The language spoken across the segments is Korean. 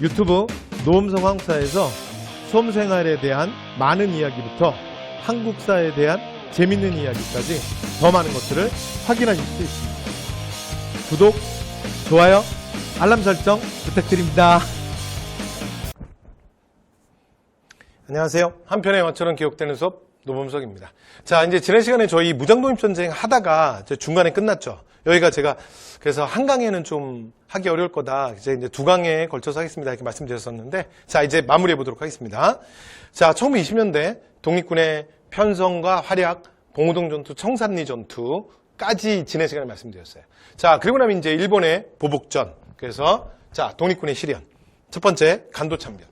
유튜브 노음성 한국사에서 수험생활에 대한 많은 이야기부터 한국사에 대한 재밌는 이야기까지 더 많은 것들을 확인하실 수 있습니다. 구독, 좋아요, 알람 설정 부탁드립니다. 안녕하세요. 한편의 영화처럼 기억되는 수업 노범석입니다. 자, 이제 지난 시간에 저희 무장독립전쟁 하다가 이제 중간에 끝났죠. 여기가 제가 그래서 한 강에는 좀 하기 어려울 거다. 이제 두 강에 걸쳐서 하겠습니다. 이렇게 말씀드렸었는데, 자, 이제 마무리해 보도록 하겠습니다. 자, 1920년대 독립군의 편성과 활약, 봉오동 전투, 청산리 전투까지 지난 시간에 말씀드렸어요. 자, 그리고 나면 이제 일본의 보복전. 그래서 자, 독립군의 실현. 첫 번째, 간도참변.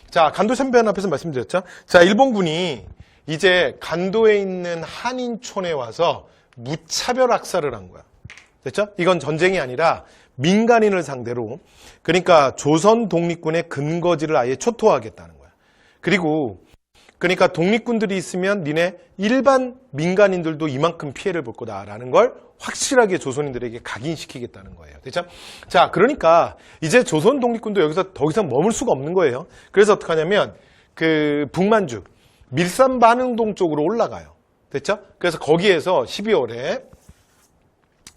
자, 간도참변 앞에서 말씀드렸죠. 자, 일본군이 이제 간도에 있는 한인촌에 와서 무차별 학살을 한 거야. 됐죠? 이건 전쟁이 아니라 민간인을 상대로, 그러니까 조선 독립군의 근거지를 아예 초토화하겠다는 거야. 그리고 그러니까 독립군들이 있으면 니네 일반 민간인들도 이만큼 피해를 볼 거다라는 걸 확실하게 조선인들에게 각인시키겠다는 거예요. 됐죠? 자, 그러니까 이제 조선 독립군도 여기서 더 이상 머물 수가 없는 거예요. 그래서 어떻게 하냐면 그 북만주 밀산 반흥동 쪽으로 올라가요. 됐죠? 그래서 거기에서 12월에,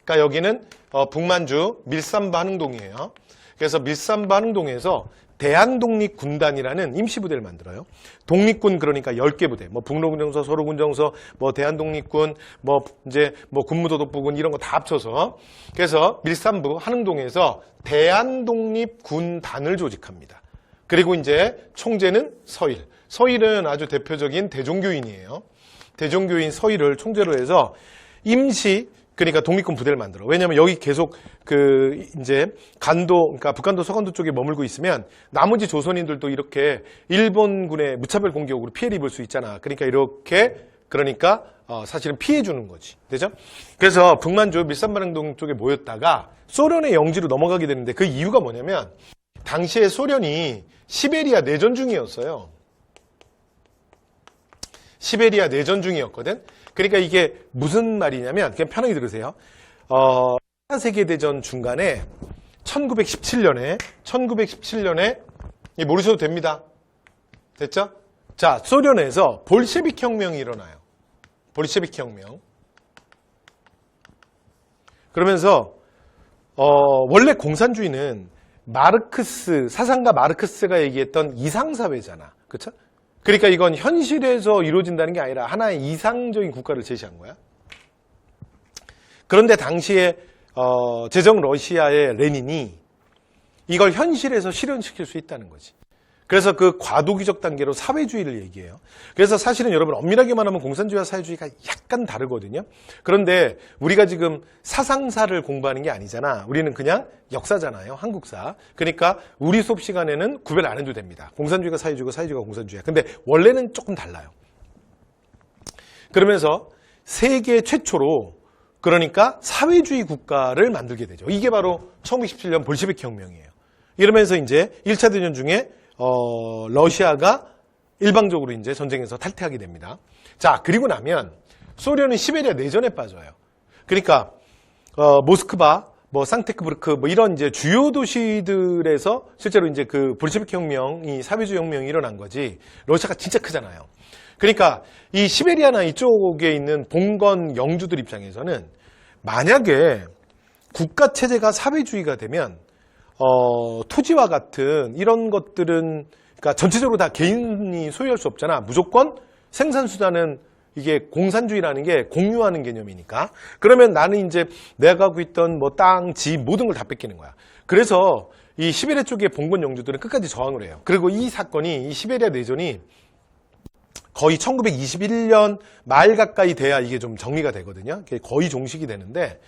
그러니까 여기는 북만주 밀산 반흥동이에요. 그래서 밀산 반흥동에서 대한독립군단이라는 임시부대를 만들어요. 독립군 그러니까 10개 부대, 뭐 북로군정서, 서로군정서, 뭐 대한독립군, 뭐 이제 뭐 군무도독부군 이런 거 다 합쳐서, 그래서 밀산부 한흥동에서 대한독립군단을 조직합니다. 그리고 이제 총재는 서일. 서일은 아주 대표적인 대종교인이에요. 대종교인 서일을 총재로 해서 임시, 그러니까 독립군 부대를 만들어. 왜냐면 여기 계속 그 이제 간도, 그러니까 북간도 서간도 쪽에 머물고 있으면 나머지 조선인들도 이렇게 일본군의 무차별 공격으로 피해를 입을 수 있잖아. 그러니까 이렇게, 그러니까 사실은 피해 주는 거지. 되죠? 그래서 북만주 밀산반흥동 쪽에 모였다가 소련의 영지로 넘어가게 되는데, 그 이유가 뭐냐면 당시에 소련이 시베리아 내전 중이었어요. 시베리아 내전 중이었거든. 그러니까 이게 무슨 말이냐면, 그냥 편하게 들으세요. 1차 세계대전 중간에 1917년에 모르셔도 됩니다. 됐죠? 자, 소련에서 볼셰비크 혁명이 일어나요. 볼셰비크 혁명. 그러면서 원래 공산주의는 마르크스, 사상가 마르크스가 얘기했던 이상사회잖아. 그렇죠? 그러니까 이건 현실에서 이루어진다는 게 아니라 하나의 이상적인 국가를 제시한 거야. 그런데 당시에 제정 러시아의 레닌이 이걸 현실에서 실현시킬 수 있다는 거지. 그래서 그 과도기적 단계로 사회주의를 얘기해요. 그래서 사실은 여러분 엄밀하게 말하면 공산주의와 사회주의가 약간 다르거든요. 그런데 우리가 지금 사상사를 공부하는 게 아니잖아. 우리는 그냥 역사잖아요. 한국사. 그러니까 우리 수업 시간에는 구별 안 해도 됩니다. 공산주의가 사회주의고 사회주의가 공산주의야. 근데 원래는 조금 달라요. 그러면서 세계 최초로, 그러니까 사회주의 국가를 만들게 되죠. 이게 바로 1917년 볼셰비크 혁명이에요. 이러면서 이제 1차 대전 중에 러시아가 일방적으로 이제 전쟁에서 탈퇴하게 됩니다. 자, 그리고 나면 소련은 시베리아 내전에 빠져요. 그러니까 모스크바, 뭐 상테크부르크, 뭐 이런 이제 주요 도시들에서 실제로 이제 그 볼셰비크 혁명이, 사회주의 혁명이 일어난 거지. 러시아가 진짜 크잖아요. 그러니까 이 시베리아나 이쪽에 있는 봉건 영주들 입장에서는 만약에 국가 체제가 사회주의가 되면 토지와 같은 이런 것들은, 그러니까 전체적으로 다 개인이 소유할 수 없잖아. 무조건 생산수단은 이게 공산주의라는 게 공유하는 개념이니까. 그러면 나는 이제 내가 갖고 있던 뭐 땅, 집, 모든 걸 다 뺏기는 거야. 그래서 이 시베리아 쪽의 봉건 영주들은 끝까지 저항을 해요. 그리고 이 사건이, 이 시베리아 내전이 거의 1921년 말 가까이 돼야 이게 좀 정리가 되거든요. 거의 종식이 되는데,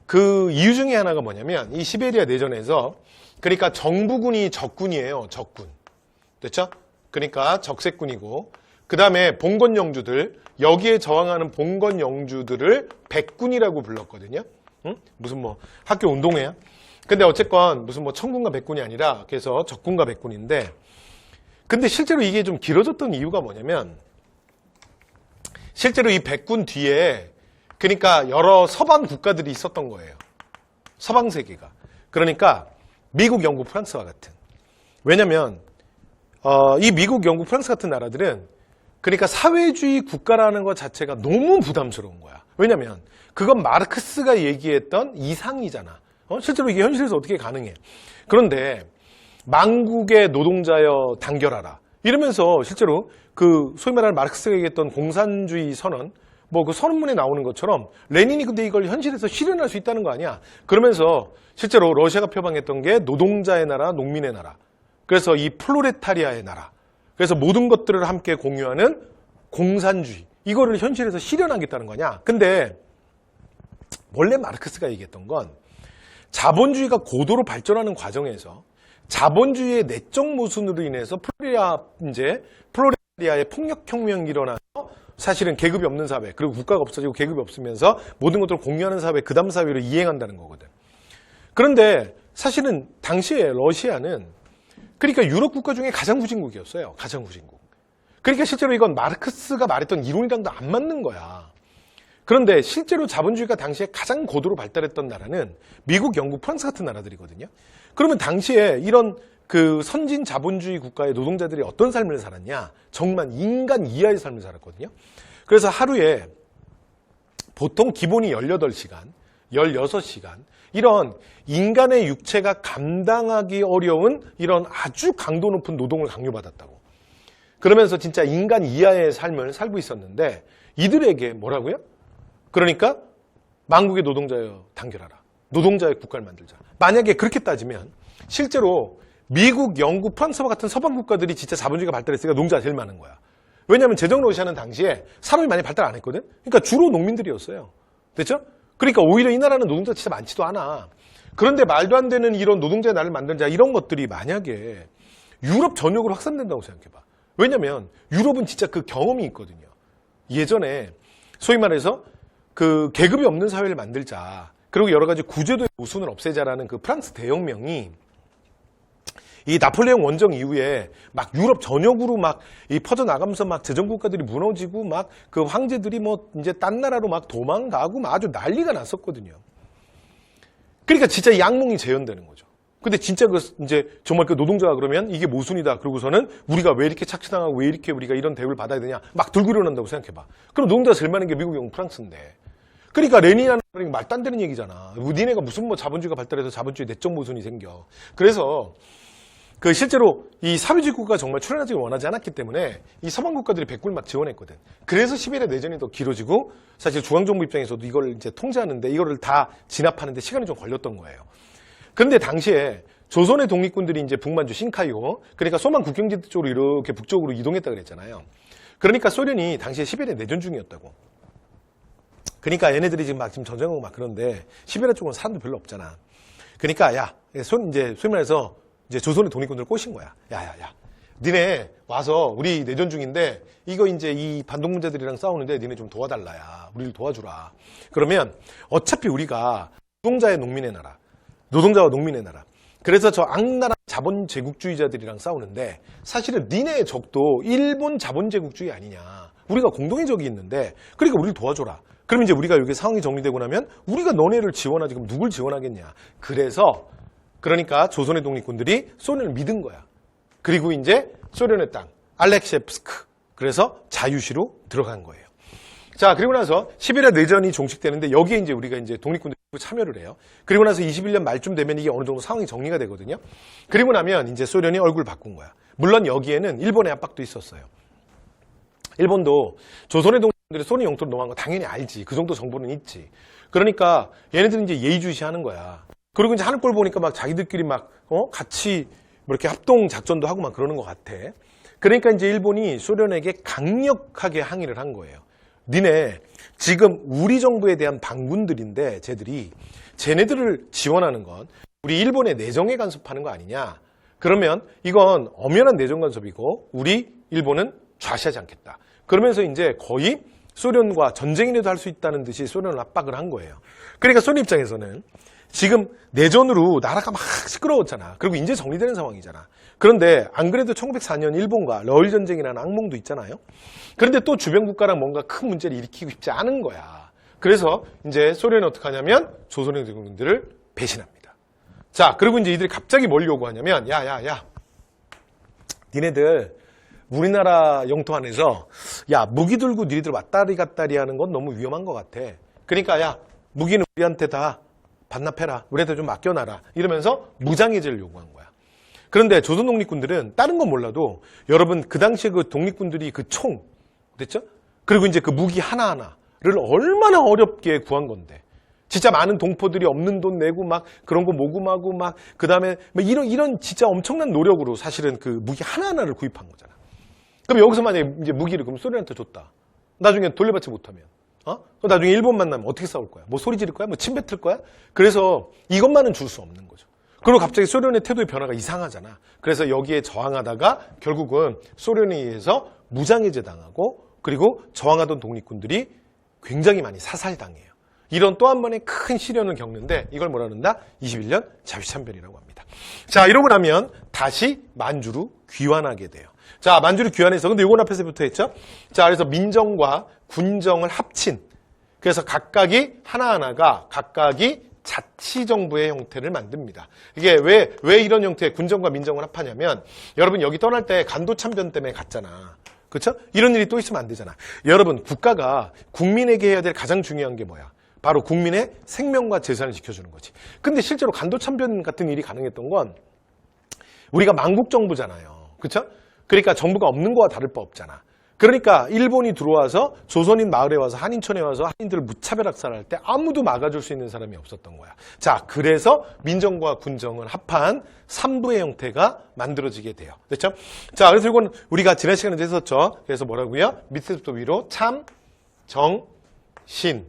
그 이유 중에 하나가 뭐냐면 이 시베리아 내전에서, 그러니까 정부군이 적군이에요. 적군. 됐죠? 그러니까 적색군이고, 그 다음에 봉건 영주들, 여기에 저항하는 봉건 영주들을 백군이라고 불렀거든요. 응? 무슨 뭐 학교 운동회야? 근데 어쨌건 무슨 뭐 청군과 백군이 아니라, 그래서 적군과 백군인데, 근데 실제로 이게 좀 길어졌던 이유가 뭐냐면, 실제로 이 백군 뒤에 그러니까 여러 서방 국가들이 있었던 거예요. 서방 세계가. 그러니까 미국, 영국, 프랑스와 같은. 왜냐면 이 미국, 영국, 프랑스 같은 나라들은 그러니까 사회주의 국가라는 것 자체가 너무 부담스러운 거야. 왜냐면 그건 마르크스가 얘기했던 이상이잖아. 실제로 이게 현실에서 어떻게 가능해. 그런데 망국의 노동자여 단결하라. 이러면서 실제로 그 소위 말하는 마르크스가 얘기했던 공산주의 선언, 뭐 그 선언문에 나오는 것처럼 레닌이 근데 이걸 현실에서 실현할 수 있다는 거 아니야. 그러면서 실제로 러시아가 표방했던 게 노동자의 나라, 농민의 나라. 그래서 이 플로레타리아의 나라. 그래서 모든 것들을 함께 공유하는 공산주의. 이거를 현실에서 실현하겠다는 거냐. 근데 원래 마르크스가 얘기했던 건 자본주의가 고도로 발전하는 과정에서 자본주의의 내적 모순으로 인해서 플로레타리아의 폭력혁명이 일어나서 사실은 계급이 없는 사회, 그리고 국가가 없어지고 계급이 없으면서 모든 것들을 공유하는 사회, 그 다음 사회로 이행한다는 거거든. 그런데 사실은 당시에 러시아는 그러니까 유럽 국가 중에 가장 후진국이었어요. 가장 후진국. 그러니까 실제로 이건 마르크스가 말했던 이론이랑도 안 맞는 거야. 그런데 실제로 자본주의가 당시에 가장 고도로 발달했던 나라는 미국, 영국, 프랑스 같은 나라들이거든요. 그러면 당시에 이런 그 선진 자본주의 국가의 노동자들이 어떤 삶을 살았냐? 정말 인간 이하의 삶을 살았거든요. 그래서 하루에 보통 기본이 18시간, 16시간 이런 인간의 육체가 감당하기 어려운 이런 아주 강도 높은 노동을 강요받았다고. 그러면서 진짜 인간 이하의 삶을 살고 있었는데 이들에게 뭐라고요? 그러니까 망국의 노동자여 단결하라. 노동자의 국가를 만들자. 만약에 그렇게 따지면 실제로 미국, 영국, 프랑스와 같은 서방 국가들이 진짜 자본주의가 발달했으니까 노동자가 제일 많은 거야. 왜냐하면 제정 러시아는 당시에 산업이 많이 발달 안 했거든. 그러니까 주로 농민들이었어요. 됐죠? 그러니까 오히려 이 나라는 노동자가 진짜 많지도 않아. 그런데 말도 안 되는 이런 노동자의 나라를 만들자 이런 것들이 만약에 유럽 전역으로 확산된다고 생각해봐. 왜냐면 유럽은 진짜 그 경험이 있거든요. 예전에 소위 말해서 그 계급이 없는 사회를 만들자. 그리고 여러 가지 구제도의 모순을 없애자라는 그 프랑스 대혁명이 이 나폴레옹 원정 이후에 막 유럽 전역으로 막 이 퍼져나가면서 막 제정국가들이 무너지고 막 그 황제들이 뭐 이제 딴 나라로 막 도망가고 막 아주 난리가 났었거든요. 그러니까 진짜 이 악몽이 재현되는 거죠. 근데 진짜 그 이제 정말 그 노동자가 그러면 이게 모순이다. 그러고서는 우리가 왜 이렇게 착취당하고 왜 이렇게 우리가 이런 대우를 받아야 되냐. 막 들고 일어난다고 생각해봐. 그럼 노동자가 제일 많은 게 미국, 영국, 프랑스인데. 그러니까 레닌이라는 게 말도 안 되는 얘기잖아. 니네가 무슨 뭐 자본주의가 발달해서 자본주의 내적 모순이 생겨. 그래서 그 실제로 이 사회주의 국가가 정말 출현하지 원하지 않았기 때문에 이 서방 국가들이 백불 막 지원했거든. 그래서 시베리아 내전이 더 길어지고 사실 중앙정부 입장에서도 이걸 이제 통제하는데 이거를 다 진압하는데 시간이 좀 걸렸던 거예요. 그런데 당시에 조선의 독립군들이 이제 북만주 신카이호 그러니까 소만 국경지대 쪽으로 이렇게 북쪽으로 이동했다 그랬잖아요. 그러니까 소련이 당시에 시베리아 내전 중이었다고. 그러니까 얘네들이 지금 막 지금 전쟁하고 막 그런데 시베리아 쪽은 사람도 별로 없잖아. 그러니까 야, 이제 소위 말해서 이제 조선의 독립군들을 꼬신 거야. 야야야, 니네 와서 우리 내전 중인데 이거 이제 이 반동문자들이랑 싸우는데 니네 좀 도와달라야. 우리를 도와주라. 그러면 어차피 우리가 노동자의 농민의 나라, 노동자와 농민의 나라. 그래서 저 악나라 자본 제국주의자들이랑 싸우는데 사실은 니네의 적도 일본 자본 제국주의 아니냐. 우리가 공동의 적이 있는데 그러니까 우리를 도와줘라. 그럼 이제 우리가 여기 상황이 정리되고 나면 우리가 너네를 지원하지 그럼 누굴 지원하겠냐. 그래서 그러니까 조선의 독립군들이 소련을 믿은 거야. 그리고 이제 소련의 땅 알렉셰프스크 그래서 자유시로 들어간 거예요. 자, 그리고 나서 시베리아 내전이 종식되는데 여기에 이제 우리가 이제 독립군들이 참여를 해요. 그리고 나서 21년 말쯤 되면 이게 어느 정도 상황이 정리가 되거든요. 그리고 나면 이제 소련이 얼굴 바꾼 거야. 물론 여기에는 일본의 압박도 있었어요. 일본도 조선의 독립군들이 소련 영토로 넘어간 거 당연히 알지. 그 정도 정보는 있지. 그러니까 얘네들은 이제 예의주시하는 거야. 그리고 이제 하는 걸 보니까 막 자기들끼리 막 같이 뭐 이렇게 합동 작전도 하고 막 그러는 것 같아. 그러니까 이제 일본이 소련에게 강력하게 항의를 한 거예요. 니네 지금 우리 정부에 대한 반군들인데 쟤네들을 지원하는 건 우리 일본의 내정에 간섭하는 거 아니냐. 그러면 이건 엄연한 내정 간섭이고 우리 일본은 좌시하지 않겠다. 그러면서 이제 거의 소련과 전쟁이라도 할 수 있다는 듯이 소련을 압박을 한 거예요. 그러니까 소련 입장에서는 지금 내전으로 나라가 막 시끄러웠잖아. 그리고 이제 정리되는 상황이잖아. 그런데 안 그래도 1904년 일본과 러일 전쟁이라는 악몽도 있잖아요. 그런데 또 주변 국가랑 뭔가 큰 문제를 일으키고 싶지 않은 거야. 그래서 이제 소련이 어떻게 하냐면 조선의 독립군들을 배신합니다. 자, 그리고 이제 이들이 갑자기 뭘 요구하냐면 야야야 니네들 우리나라 영토 안에서 야 무기 들고 니네들 왔다리 갔다리 하는 건 너무 위험한 것 같아. 그러니까 야 무기는 우리한테 다 반납해라. 우리한테 좀 맡겨놔라. 이러면서 무장해제를 요구한 거야. 그런데 조선 독립군들은 다른 건 몰라도 여러분 그 당시에 그 독립군들이 그 총, 됐죠? 그리고 이제 그 무기 하나하나를 얼마나 어렵게 구한 건데. 진짜 많은 동포들이 없는 돈 내고 막 그런 거 모금하고 막 그 다음에 이런 진짜 엄청난 노력으로 사실은 그 무기 하나하나를 구입한 거잖아. 그럼 여기서 만약에 이제 무기를 그럼 소련한테 줬다. 나중에 돌려받지 못하면. 그럼 나중에 일본 만나면 어떻게 싸울 거야? 뭐 소리 지를 거야? 뭐 침 뱉을 거야? 그래서 이것만은 줄 수 없는 거죠. 그리고 갑자기 소련의 태도의 변화가 이상하잖아. 그래서 여기에 저항하다가 결국은 소련에 의해서 무장해제 당하고 그리고 저항하던 독립군들이 굉장히 많이 사살당해요. 이런 또 한 번의 큰 시련을 겪는데 이걸 뭐라 그런다? 21년 자유참변이라고 합니다. 자, 이러고 나면 다시 만주로 귀환하게 돼요. 자, 만주로 귀환해서 근데 이건 앞에서부터 했죠? 자, 그래서 민정과 군정을 합친 그래서 각각이 하나하나가 각각이 자치정부의 형태를 만듭니다. 이게 왜 이런 형태의 군정과 민정을 합하냐면 여러분 여기 떠날 때 간도참변 때문에 갔잖아. 그렇죠? 이런 일이 또 있으면 안 되잖아. 여러분 국가가 국민에게 해야 될 가장 중요한 게 뭐야? 바로 국민의 생명과 재산을 지켜주는 거지. 근데 실제로 간도참변 같은 일이 가능했던 건 우리가 망국정부잖아요. 그렇죠? 그러니까 정부가 없는 거와 다를 바 없잖아. 그러니까 일본이 들어와서 조선인 마을에 와서 한인촌에 와서 한인들을 무차별 학살할 때 아무도 막아줄 수 있는 사람이 없었던 거야. 자, 그래서 민정과 군정을 합한 3부의 형태가 만들어지게 돼요. 됐죠? 자, 그래서 이건 우리가 지난 시간에도 했었죠. 그래서 뭐라고요? 밑에서부터 위로 참, 정, 신.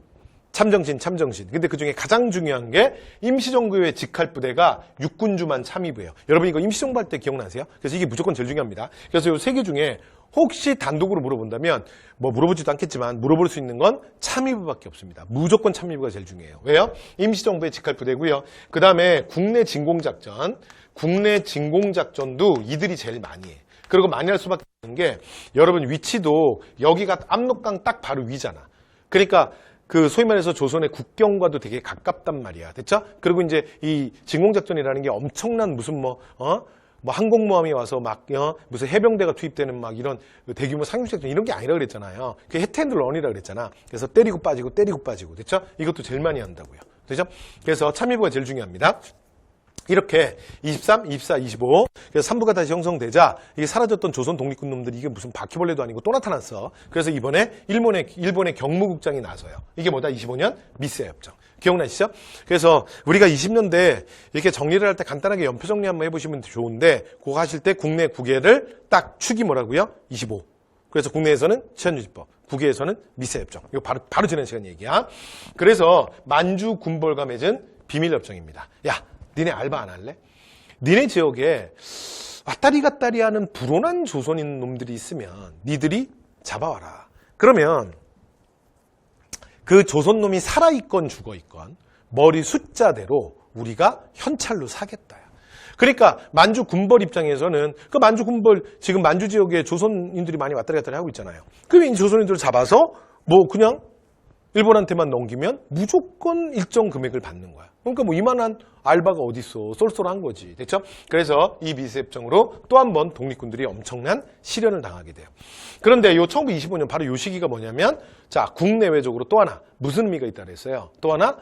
참정신, 참정신. 근데 그 중에 가장 중요한 게 임시정부의 직할부대가 육군주만 참의부예요. 여러분 이거 임시정부 할 때 기억나세요? 그래서 이게 무조건 제일 중요합니다. 그래서 이 세 개 중에 혹시 단독으로 물어본다면 뭐 물어보지도 않겠지만 물어볼 수 있는 건 참의부밖에 없습니다. 무조건 참의부가 제일 중요해요. 왜요? 임시정부의 직할부대고요. 그 다음에 국내 진공작전. 국내 진공작전도 이들이 제일 많이 해. 그리고 많이 할 수밖에 없는 게 여러분 위치도 여기가 압록강 딱 바로 위잖아. 그러니까 그 소위 말해서 조선의 국경과도 되게 가깝단 말이야. 됐죠? 그리고 이제 이 진공작전이라는 게 엄청난 무슨 뭐 항공모함이 와서 막 무슨 해병대가 투입되는 막 이런 대규모 상륙작전 이런 게 아니라 그랬잖아요. 그게 히트앤런이라 그랬잖아. 그래서 때리고 빠지고 때리고 빠지고. 됐죠? 이것도 제일 많이 한다고요. 됐죠? 그래서 참의부가 제일 중요합니다. 이렇게 23, 24, 25 그래서 3부가 다시 형성되자 이게 사라졌던 조선 독립군 놈들이 이게 무슨 바퀴벌레도 아니고 또 나타났어. 그래서 이번에 일본의 경무국장이 나서요. 이게 뭐다? 25년 미세협정. 기억나시죠? 그래서 우리가 20년대 이렇게 정리를 할 때 간단하게 연표 정리 한번 해보시면 좋은데 그거 하실 때 국내 국외를 딱 축이 뭐라고요? 25. 그래서 국내에서는 치안유지법, 국외에서는 미세협정. 이거 바로 지난 시간 얘기야. 그래서 만주 군벌과 맺은 비밀협정입니다. 야, 니네 알바 안 할래? 니네 지역에 왔다리 갔다리 하는 불온한 조선인 놈들이 있으면 니들이 잡아와라. 그러면 그 조선 놈이 살아있건 죽어있건 머리 숫자대로 우리가 현찰로 사겠다. 그러니까 만주 군벌 입장에서는 그 만주 군벌 지금 만주 지역에 조선인들이 많이 왔다리 갔다리 하고 있잖아요. 그러면 이 조선인들을 잡아서 뭐 그냥 일본한테만 넘기면 무조건 일정 금액을 받는 거야. 그러니까 뭐 이만한 알바가 어딨어. 쏠쏠한 거지. 됐죠? 그래서 이 미세협정으로 또 한 번 독립군들이 엄청난 시련을 당하게 돼요. 그런데 요 1925년 바로 요 시기가 뭐냐면 자, 국내외적으로 또 하나 무슨 의미가 있다 그랬어요? 또 하나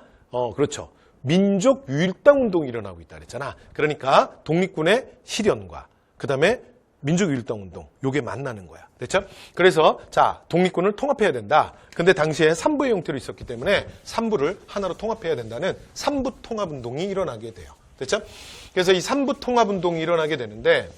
그렇죠. 민족 유일당 운동이 일어나고 있다 그랬잖아. 그러니까 독립군의 시련과 그다음에 민족유일당 운동, 요게 만나는 거야. 됐죠? 그래서 자, 독립군을 통합해야 된다. 근데 당시에 3부의 형태로 있었기 때문에 3부를 하나로 통합해야 된다는 3부 통합운동이 일어나게 돼요. 됐죠? 그래서 이 3부 통합운동이 일어나게 되는데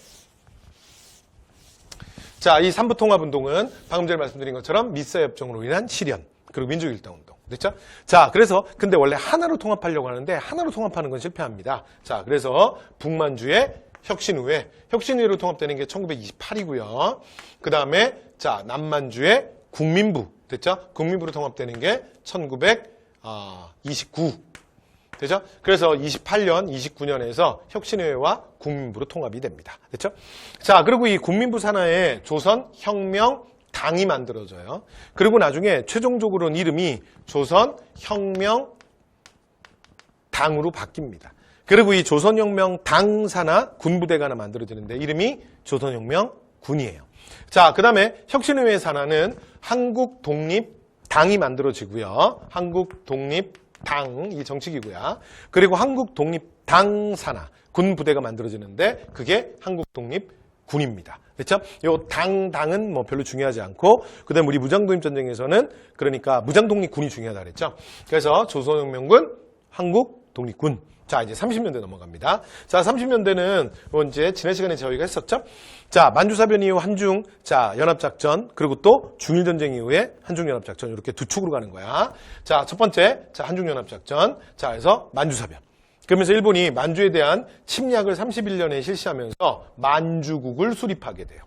자, 이 3부 통합운동은 방금 전에 말씀드린 것처럼 미사협정으로 인한 시련, 그리고 민족유일당 운동. 됐죠? 자, 그래서 근데 원래 하나로 통합하려고 하는데 하나로 통합하는 건 실패합니다. 자, 그래서 북만주의 혁신의회로 통합되는 게 1928이고요. 그 다음에 자, 남만주의 국민부. 됐죠? 국민부로 통합되는 게 1929. 됐죠? 그래서 28년, 29년에서 혁신의회와 국민부로 통합이 됩니다. 됐죠? 자, 그리고 이 국민부 산하에 조선혁명당이 만들어져요. 그리고 나중에 최종적으로는 이름이 조선혁명당으로 바뀝니다. 그리고 이 조선혁명 당사나 군부대가 하나 만들어지는데 이름이 조선혁명 군이에요. 자, 그 다음에 혁신의회 산하는 한국독립당이 만들어지고요. 한국독립당, 이 정치기구야. 그리고 한국독립당 산하, 군부대가 만들어지는데 그게 한국독립군입니다. 그렇죠? 요 당은 뭐 별로 중요하지 않고, 그 다음에 우리 무장독립전쟁에서는 그러니까 무장독립군이 중요하다 그랬죠. 그래서 조선혁명군, 한국독립군. 자, 이제 30년대 넘어갑니다. 자, 30년대는 뭐 이제 지난 시간에 저희가 했었죠. 자, 만주사변 이후 한중, 자, 연합작전, 그리고 또 중일전쟁 이후에 한중연합작전, 이렇게 두 축으로 가는 거야. 자, 첫 번째, 자, 한중연합작전. 자, 그래서 만주사변. 그러면서 일본이 만주에 대한 침략을 31년에 실시하면서 만주국을 수립하게 돼요.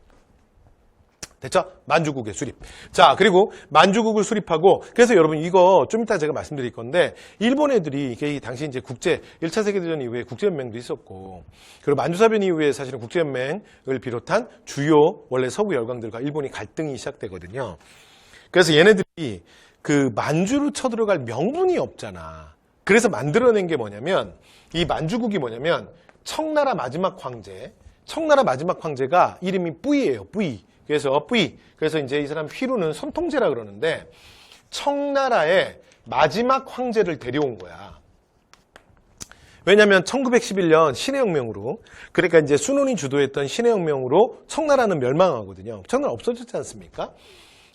됐죠? 만주국의 수립. 자, 그리고 만주국을 수립하고, 그래서 여러분 이거 좀 이따 제가 말씀드릴 건데, 일본 애들이 이게 당시 이제 1차 세계대전 이후에 국제연맹도 있었고, 그리고 만주사변 이후에 사실은 국제연맹을 비롯한 주요 원래 서구 열강들과 일본이 갈등이 시작되거든요. 그래서 얘네들이 그 만주로 쳐들어갈 명분이 없잖아. 그래서 만들어낸 게 뭐냐면, 이 만주국이 뭐냐면, 청나라 마지막 황제가 이름이 뿌이예요, 뿌이. 그래서 이제 이 사람 휘루는 손통제라 그러는데 청나라의 마지막 황제를 데려온 거야. 왜냐면 1911년 신해혁명으로, 그러니까 이제 순원이 주도했던 신해혁명으로 청나라는 멸망하거든요. 청나라 없어졌지 않습니까?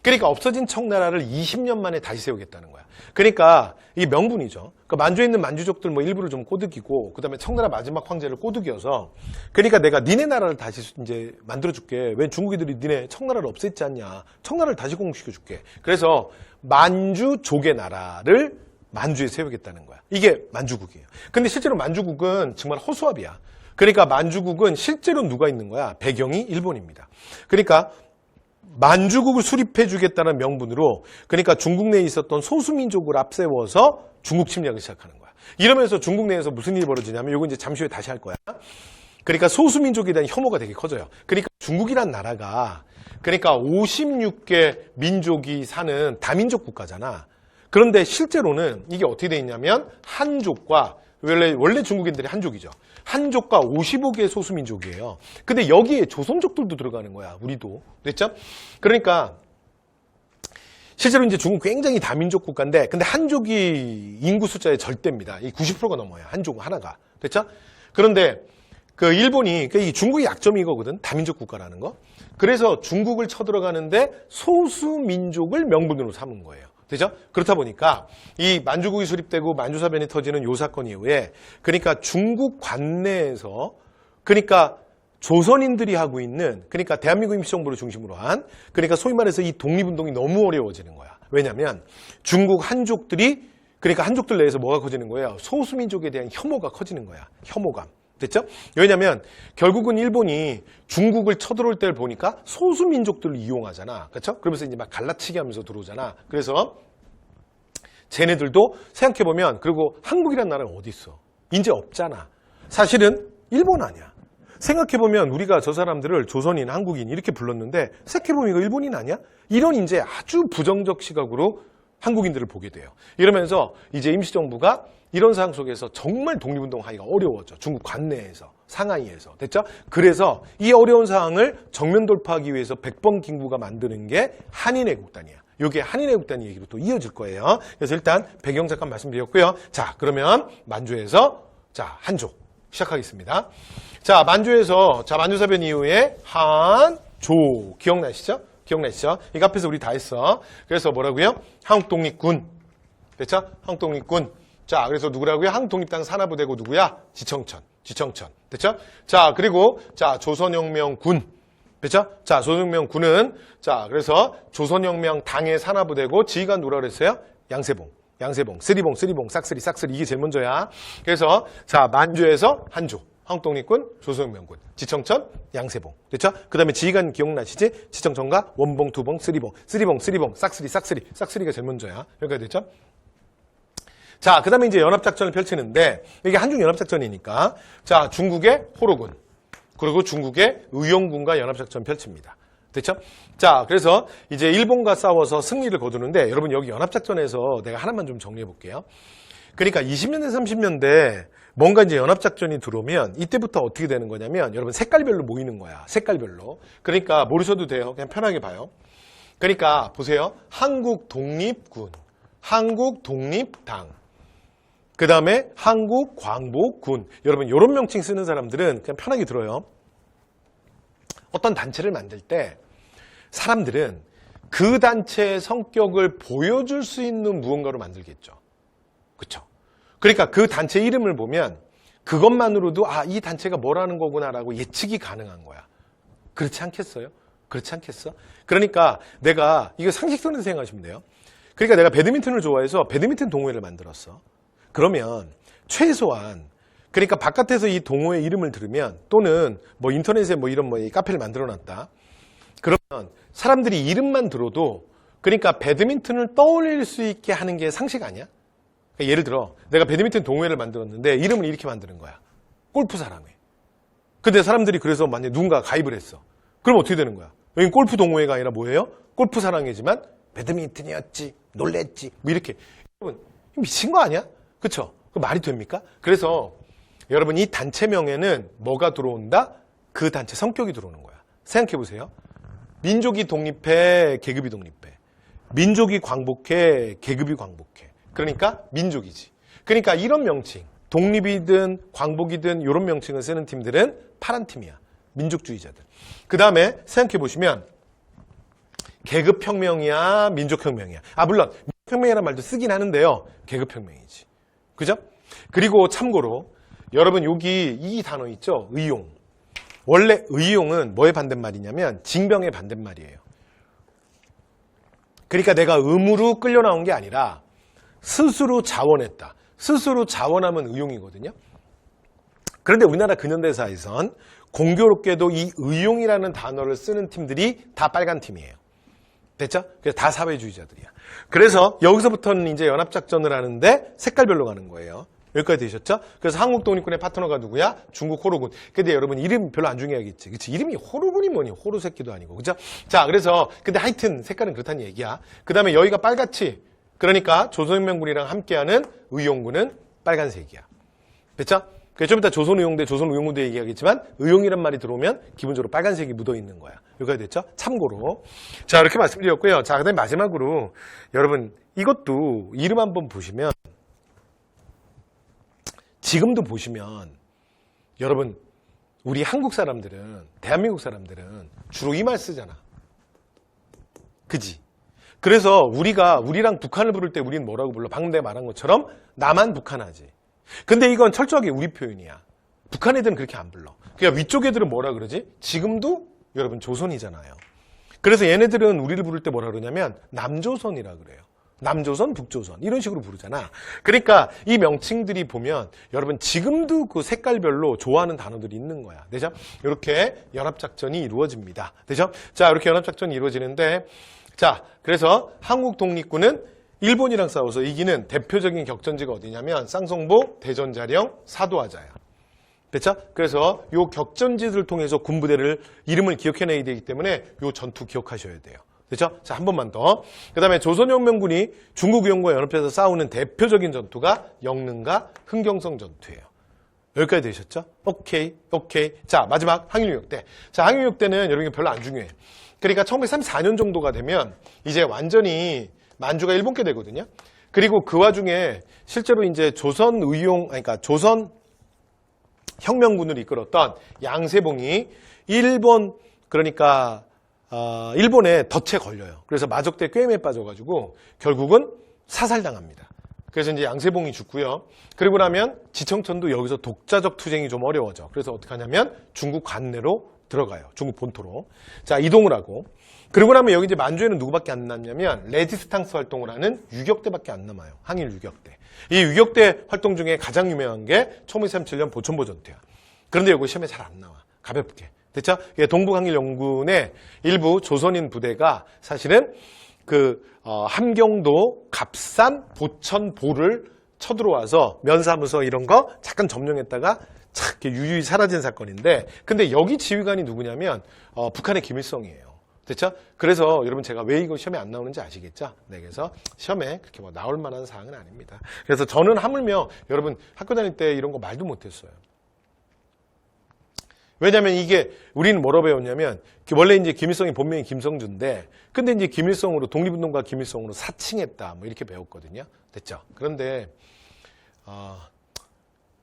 그러니까 없어진 청나라를 20년 만에 다시 세우겠다는 거야. 그러니까 이 명분이죠. 그러니까 만주에 있는 만주족들 뭐 일부를 좀 꼬드기고, 그 다음에 청나라 마지막 황제를 꼬드겨서, 그러니까 내가 니네 나라를 다시 이제 만들어줄게. 왜 중국이들이 니네 청나라를 없앴지 않냐. 청나라를 다시 공국시켜줄게. 그래서 만주족의 나라를 만주에 세우겠다는 거야. 이게 만주국이에요. 근데 실제로 만주국은 정말 허수아비야. 그러니까 만주국은 실제로 누가 있는 거야? 배경이 일본입니다. 그러니까 만주국을 수립해주겠다는 명분으로, 그러니까 중국 내에 있었던 소수민족을 앞세워서 중국 침략을 시작하는 거야. 이러면서 중국 내에서 무슨 일이 벌어지냐면, 이거 이제 잠시 후에 다시 할 거야. 그러니까 소수민족에 대한 혐오가 되게 커져요. 그러니까 중국이란 나라가, 그러니까 56개 민족이 사는 다민족 국가잖아. 그런데 실제로는 이게 어떻게 돼 있냐면, 한족과, 원래 중국인들이 한족이죠. 한족과 55개 소수민족이에요. 근데 여기에 조선족들도 들어가는 거야. 우리도. 됐죠? 그러니까 실제로 이제 중국 굉장히 다민족 국가인데, 근데 한족이 인구 숫자의 절대입니다. 이 90%가 넘어요. 한족 하나가. 됐죠? 그런데 그 일본이, 이 중국의 약점이 이거거든. 다민족 국가라는 거. 그래서 중국을 쳐들어가는데 소수민족을 명분으로 삼은 거예요. 되죠? 그렇다 보니까 이 만주국이 수립되고 만주사변이 터지는 요 사건 이후에, 그러니까 중국 관내에서, 그러니까 조선인들이 하고 있는, 그러니까 대한민국 임시정부를 중심으로 한, 그러니까 소위 말해서 이 독립운동이 너무 어려워지는 거야. 왜냐면 중국 한족들이, 그러니까 한족들 내에서 뭐가 커지는 거예요? 소수민족에 대한 혐오가 커지는 거야. 혐오감. 됐죠? 왜냐면 결국은 일본이 중국을 쳐들어올 때를 보니까 소수민족들을 이용하잖아. 그렇죠? 그러면서 이제 막 갈라치기 하면서 들어오잖아. 그래서 쟤네들도 생각해보면, 그리고 한국이란 나라가 어디 있어? 이제 없잖아. 사실은 일본 아니야. 생각해보면 우리가 저 사람들을 조선인, 한국인 이렇게 불렀는데, 생각해보면 이거 일본인 아니야? 이런 이제 아주 부정적 시각으로 한국인들을 보게 돼요. 이러면서 이제 임시정부가 이런 상황 속에서 정말 독립운동하기가 어려워져. 중국 관내에서, 상하이에서. 됐죠? 그래서 이 어려운 상황을 정면 돌파하기 위해서 백번 김구가 만드는 게 한인애국단이야. 이게 한인애국단 얘기로 또 이어질 거예요. 그래서 일단 배경 잠깐 말씀드렸고요. 자, 그러면 만주에서, 자, 한족 시작하겠습니다. 자, 만주에서, 자, 만주사변 이후에 한조 기억나시죠? 이거 앞에서 우리 다 했어. 그래서 뭐라고요? 한국독립군. 됐죠? 한국독립군. 자, 그래서 누구라고요? 한국독립당 산하부대고 누구야? 지청천. 됐죠? 자, 그리고, 자, 조선혁명군. 됐죠? 자, 조선혁명군은, 자, 그래서 조선혁명 당의 산하부대고 지휘가 누구라 그랬어요? 양세봉, 쓰리봉, 싹쓰리, 이게 제일 먼저야. 그래서, 자, 만주에서 한조, 한국독립군, 조선혁명군, 지청천, 양세봉. 됐죠? 그 다음에 지휘관 기억나시지? 지청천과 원봉, 두봉, 쓰리봉, 싹쓰리가 제일 먼저야. 여기까지 됐죠? 자, 그 다음에 이제 연합작전을 펼치는데, 이게 한중연합작전이니까, 자, 중국의 호로군, 그리고 중국의 의용군과 연합작전 펼칩니다. 됐죠? 자, 그래서 이제 일본과 싸워서 승리를 거두는데, 여러분 여기 연합작전에서 내가 하나만 좀 정리해 볼게요. 그러니까 20년대, 30년대 뭔가 이제 연합작전이 들어오면 이때부터 어떻게 되는 거냐면 여러분 색깔별로 모이는 거야. 색깔별로. 그러니까 모르셔도 돼요. 그냥 편하게 봐요. 그러니까 보세요. 한국독립군, 한국독립당, 그 다음에 한국광복군. 여러분 이런 명칭 쓰는 사람들은 그냥 편하게 들어요. 어떤 단체를 만들 때 사람들은 그 단체의 성격을 보여줄 수 있는 무언가로 만들겠죠. 그렇죠? 그러니까 그 단체 이름을 보면 그것만으로도 이 단체가 뭐라는 거구나라고 예측이 가능한 거야. 그렇지 않겠어요? 그렇지 않겠어? 그러니까 내가 이거 상식선에서 생각하시면 돼요. 그러니까 내가 배드민턴을 좋아해서 배드민턴 동호회를 만들었어. 그러면 최소한 그러니까 바깥에서 이 동호회 이름을 들으면 또는 뭐 인터넷에 뭐 이런 뭐 카페를 만들어 놨다. 그러면 사람들이 이름만 들어도 그러니까 배드민턴을 떠올릴 수 있게 하는 게 상식 아니야? 그러니까 예를 들어 내가 배드민턴 동호회를 만들었는데 이름을 이렇게 만드는 거야. 골프 사랑회. 근데 사람들이 그래서 만약에 누군가 가입을 했어. 그럼 어떻게 되는 거야? 여기 골프 동호회가 아니라 뭐예요? 골프 사랑회지만 배드민턴이었지, 놀랬지, 뭐 이렇게. 여러분 미친 거 아니야? 그쵸? 그 말이 됩니까? 그래서 여러분 이 단체명에는 뭐가 들어온다? 그 단체 성격이 들어오는 거야. 생각해 보세요. 민족이 독립해, 계급이 독립해. 민족이 광복해, 계급이 광복해. 그러니까 민족이지. 그러니까 이런 명칭, 독립이든 광복이든 이런 명칭을 쓰는 팀들은 파란 팀이야. 민족주의자들. 그 다음에 생각해 보시면 계급혁명이야, 민족혁명이야. 물론 민족혁명이라는 말도 쓰긴 하는데요. 계급혁명이지. 그죠? 그리고 참고로 여러분 여기 이 단어 있죠? 의용. 원래 의용은 뭐의 반대말이냐면 징병의 반대말이에요. 그러니까 내가 의무로 끌려 나온 게 아니라 스스로 자원했다. 스스로 자원하면 의용이거든요. 그런데 우리나라 근현대사에선 공교롭게도 이 의용이라는 단어를 쓰는 팀들이 다 빨간 팀이에요. 됐죠? 그래서 다 사회주의자들이야. 그래서 여기서부터는 이제 연합작전을 하는데 색깔별로 가는 거예요. 여기까지 되셨죠? 그래서 한국 독립군의 파트너가 누구야? 중국 호로군. 근데 여러분 이름 별로 안 중요하겠지. 그치? 이름이 호로군이 뭐니? 호로 새끼도 아니고. 그죠? 자, 그래서 근데 하여튼 색깔은 그렇다는 얘기야. 그 다음에 여기가 빨갛지? 그러니까 조선혁명군이랑 함께하는 의용군은 빨간색이야. 됐죠? 그래서 좀 이따 조선의용대, 조선의용군대 얘기하겠지만 의용이란 말이 들어오면 기본적으로 빨간색이 묻어있는 거야. 여기까지 됐죠? 참고로. 자, 이렇게 말씀드렸고요. 자, 그 다음에 마지막으로 여러분 이것도 이름 한번 보시면 지금도 보시면 여러분 우리 한국 사람들은 대한민국 사람들은 주로 이 말 쓰잖아. 그지? 그래서 우리랑 북한을 부를 때 우리는 뭐라고 불러? 방금 내가 말한 것처럼 남한 북한하지. 근데 이건 철저하게 우리 표현이야. 북한 애들은 그렇게 안 불러. 그러니까 위쪽 애들은 뭐라 그러지? 지금도 여러분 조선이잖아요. 그래서 얘네들은 우리를 부를 때 뭐라 그러냐면 남조선이라 그래요. 남조선, 북조선 이런 식으로 부르잖아. 그러니까 이 명칭들이 보면 여러분 지금도 그 색깔별로 좋아하는 단어들이 있는 거야. 되죠? 이렇게 연합작전이 이루어집니다. 되죠? 자, 이렇게 연합작전이 이루어지는데 자, 그래서 한국 독립군은 일본이랑 싸워서 이기는 대표적인 격전지가 어디냐면 쌍성보, 대전자령, 사도하자야. 됐죠? 그래서 요 격전지들을 통해서 군부대를 이름을 기억해내야 되기 때문에 요 전투 기억하셔야 돼요. 됐죠? 자, 한 번만 더. 그 다음에 조선혁명군이 중국의용과 연합해서 싸우는 대표적인 전투가 영릉과 흥경성 전투예요. 여기까지 되셨죠? 오케이. 자, 마지막 항일육대. 자, 항일육대는 여러분 별로 안 중요해. 그러니까 1934년 정도가 되면 이제 완전히 만주가 일본께 되거든요. 그리고 그 와중에 실제로 이제 그러니까 조선 혁명군을 이끌었던 양세봉이 일본에 덫에 걸려요. 그래서 마적대 꾀임에 빠져가지고 결국은 사살당합니다. 그래서 이제 양세봉이 죽고요. 그리고 나면 지청천도 여기서 독자적 투쟁이 좀 어려워져. 그래서 어떻게 하냐면 중국 관내로 들어가요. 중국 본토로. 자, 이동을 하고. 그리고 나면 여기 이제 만주에는 누구밖에 안 남냐면 레지스탕스 활동을 하는 유격대밖에 안 남아요. 항일 유격대. 이 유격대 활동 중에 가장 유명한 게 1937년 보천보 전투야. 그런데 이거 시험에 잘 안 나와. 가볍게. 됐죠? 동북항일연군의 일부 조선인 부대가 사실은 함경도, 갑산, 보천보를 쳐들어와서 면사무소 이런 거 잠깐 점령했다가 착 유유히 사라진 사건인데 근데 여기 지휘관이 누구냐면 북한의 김일성이에요. 됐죠? 그래서 여러분 제가 왜 이거 시험에 안 나오는지 아시겠죠? 네, 그래서 시험에 그렇게 뭐 나올 만한 사항은 아닙니다. 그래서 저는 하물며 여러분 학교 다닐 때 이런 거 말도 못했어요. 왜냐면 이게 우리는 뭐로 배웠냐면 원래 이제 김일성이 본명이 김성주인데 근데 이제 김일성으로 독립운동가 김일성으로 사칭했다 뭐 이렇게 배웠거든요. 됐죠? 그런데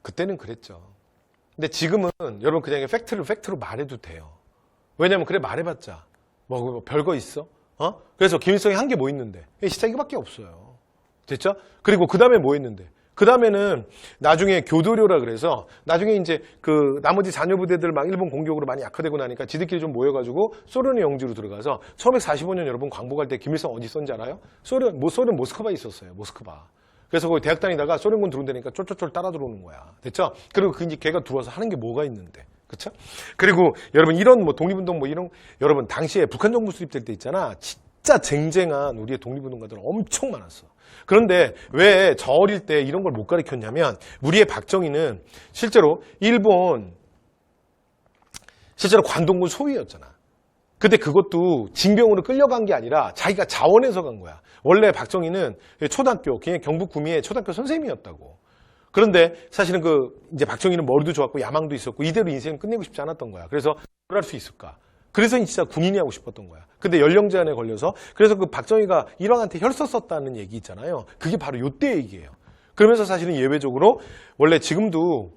그때는 그랬죠. 근데 지금은 여러분 그냥 팩트로 말해도 돼요. 왜냐면 그래 말해봤자 뭐 별거 있어? 그래서 김일성이 한 게 뭐 있는데 시작 이거밖에 없어요. 됐죠? 그리고 그 다음에 뭐 했는데? 그 다음에는 나중에 교도료라 그래서 나중에 이제 그 나머지 잔여 부대들 막 일본 공격으로 많이 약화되고 나니까 지들끼리 좀 모여가지고 소련의 영지로 들어가서 1945년 여러분 광복할 때 김일성 어디 있었는지 알아요? 소련 모스크바에 있었어요. 모스크바. 그래서 거기 대학 다니다가 소련군 들어온다니까 쫄쫄쫄 따라 들어오는 거야. 됐죠? 그리고 그 이제 걔가 들어와서 하는 게 뭐가 있는데. 그쵸? 그리고 여러분 이런 뭐 독립운동 뭐 이런 여러분 당시에 북한 정부 수립될 때 있잖아. 진짜 쟁쟁한 우리의 독립운동가들 엄청 많았어. 그런데 왜 저 어릴 때 이런 걸 못 가르쳤냐면 우리의 박정희는 실제로 실제로 관동군 소위였잖아. 근데 그것도 징병으로 끌려간 게 아니라 자기가 자원해서 간 거야. 원래 박정희는 초등학교, 그냥 경북 구미의 초등학교 선생님이었다고. 그런데 사실은 이제 박정희는 머리도 좋았고 야망도 있었고 이대로 인생을 끝내고 싶지 않았던 거야. 그래서 뭘 할 수 있을까? 그래서 진짜 군인이 하고 싶었던 거야. 근데 연령 제한에 걸려서 그래서 그 박정희가 일왕한테 혈서 썼다는 얘기 있잖아요. 그게 바로 요때 얘기예요. 그러면서 사실은 예외적으로 원래 지금도